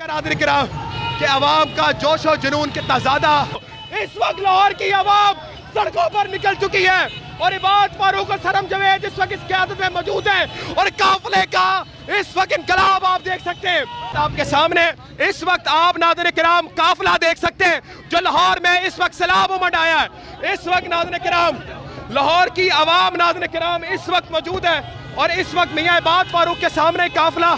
नाज़रीन किराम कि अवाम का जोश और जुनून कितना ज्यादा। इस वक्त लाहौर की अवाम सड़कों पर निकल चुकी है और इबाद फारूक और सरम जवेद इस वक्त इस क़यादत में मौजूद हैं और काफिले का इस वक्त इनकलाब आप देख सकते हैं आपके सामने। इस वक्त आप नाज़रीन किराम काफिला देख सकते हैं जो लाहौर में इस वक्त सैलाब उमड़ आया है। इस वक्त नाज़रीन किराम लाहौर की अवाम नाज़रीन किराम इस वक्त मौजूद है और इस वक्त मियां इबाद फारूक के सामने काफिला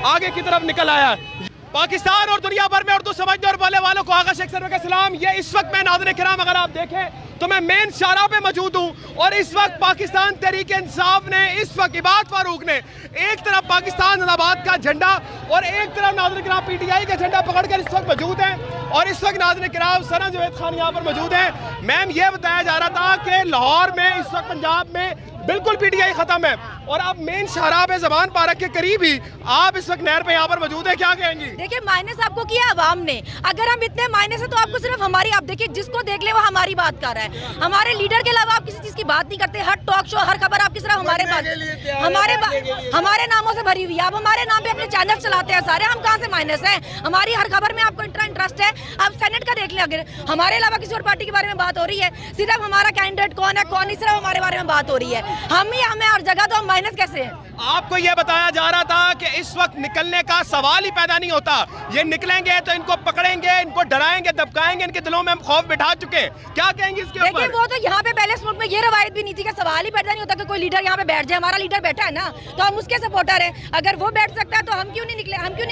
आगे की तरफ निकल आया है। पाकिस्तान और दुनिया भर में उर्दू समझने और बोलने वालों को आगा शेख सरवर का सलाम। ये इस वक्त मैं नाज़रीन किराम अगर आप देखें तो मैं मेन शाहराह पे मौजूद हूँ और इस वक्त पाकिस्तान तहरीक इंसाफ ने इस वक्त इबाद फारूक ने एक तरफ पाकिस्तान जिंदाबाद का झंडा और एक तरफ नाज़रीन किराम PTI का झंडा पकड़कर इस वक्त मौजूद है और इस वक्त नाज़रीन किराम सरम जवेद खान यहाँ पर मौजूद है। मैम ये बताया जा रहा था कि लाहौर में इस वक्त पंजाब में बिल्कुल PTI खत्म है और अब मेन शाहराह पे ज़मान पार्क के करीब ही आप इस वक्त नहर पे यहाँ पर मौजूद है, क्या कहेंगी? देखिए माइनस आपको किया अवाम ने, अगर हम इतने माइनस है तो आपको सिर्फ हमारी, आप देखिए जिसको देख ले वो हमारी बात कर रहा है, हमारे लीडर के अलावा आप किसी चीज की बात नहीं करते। हर टॉक शो हर खबर आपकी सिर्फ हमारे नामों से भरी हुई है। आप हमारे नाम पे अपने चैनल चलाते हैं सारे, हम कहाँ से माइनस है? हमारी हर खबर में आपको इंटरेस्ट है। आप सेनेट का देख ले, अगर हमारे अलावा किसी और पार्टी के बारे में बात हो रही है, सिर्फ हमारा कैंडिडेट कौन है कौन नहीं, सिर्फ हमारे बारे में बात हो रही है। हमें हर जगह, तो हम माइनस कैसे है? आपको ये बताया जा रहा था कि इस वक्त निकलने का सवाल ही पैदा नहीं होता, ये निकलेंगे तो इनको पकड़ेंगे, इनको डराएंगे, दबकाएंगे, इनके दिलों में हम खौफ बिठा चुके। क्या कहेंगे इसके ऊपर? देखिए वो तो यहाँ पे पहले मुल्क में ये रवायत भी नहीं थी कि सवाल ही पैदा नहीं होता कि कोई लीडर यहाँ पे बैठ जाए। हमारा लीडर बैठा है ना तो हम उसके सपोर्टर हैं। अगर वो बैठ सकता है तो हम क्यों नहीं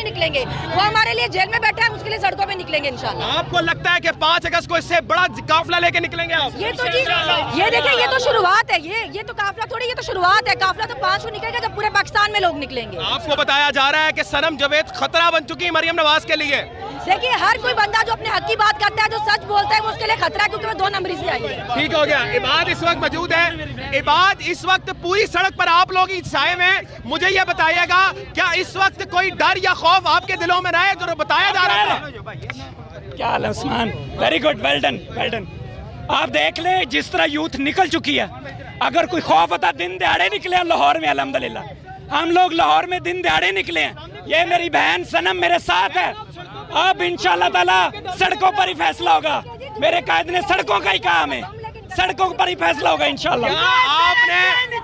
निकलेंगे? वो हमारे लिए जेल में बैठा है, हम उसके लिए सड़कों पे निकलेंगे इंशाल्लाह। आपको लगता है कि 5 अगस्त को इससे बड़ा काफिला लेके निकलेंगे आप? ये तो जी, ये देखिए ये तो शुरुआत है, ये तो काफिला थोड़ी, ये तो शुरुआत है। काफिला तो 5 को निकलेगा जब पूरे पाकिस्तान में लोग निकलेंगे। आपको बताया जा रहा है कि सरम जवेद खतरा बन चुकी है मरियम नवाज के लिए। देखिए हर कोई बंदा जो अपने हक की बात करता है, जो सच बोलता है, वो उसके लिए खतरा है क्योंकि वो 2 नंबरी से आई है। ठीक हो गया। इबाद इस वक्त मौजूद है। इबाद इस वक्त पूरी सड़क पर आप लोग साए में, मुझे ये बताइएगा क्या इस वक्त कोई डर या खौफ आपके दिलों में रहे जो बताया जा रहा था? क्या हाल है Usman? Very good, well done, well done. आप देख ले जिस तरह यूथ निकल चुकी है। अगर कोई खौफ होता दिन दिहाड़े निकले हैं लाहौर में, अल्हम्दुलिल्लाह हम लोग लाहौर में दिन दिहाड़े निकले हैं। ये मेरी बहन सनम मेरे साथ है। अब इंशाल्लाह ताला सड़कों पर ही फैसला होगा। मेरे कायद ने सड़कों का ही काम है, सड़कों पर ही फैसला होगा इंशाल्लाह। आपने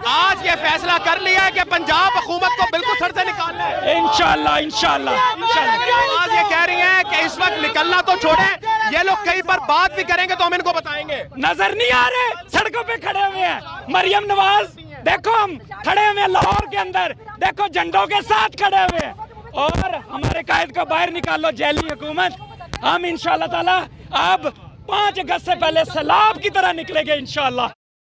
आज ये फैसला कर लिया है कि पंजाब हुकूमत को बिल्कुल सर से निकालना है? इंशाल्लाह इंशाल्लाह इंशाल्लाह। आज ये कह रही हैं कि इस वक्त निकलना तो छोड़े, ये लोग कहीं पर बात भी करेंगे तो हम इनको बताएंगे। नजर नहीं आ रहे, सड़कों पे खड़े हुए हैं। मरियम नवाज देखो, हम खड़े हुए हैं लाहौर के अंदर, देखो झंडों के साथ खड़े हुए हैं। और हमारे कायद को बाहर निकालो जेली हुकूमत। हम इंशाल्लाह ताला अब 5 अगस्त से पहले सैलाब की तरह निकलेंगे इंशाल्लाह।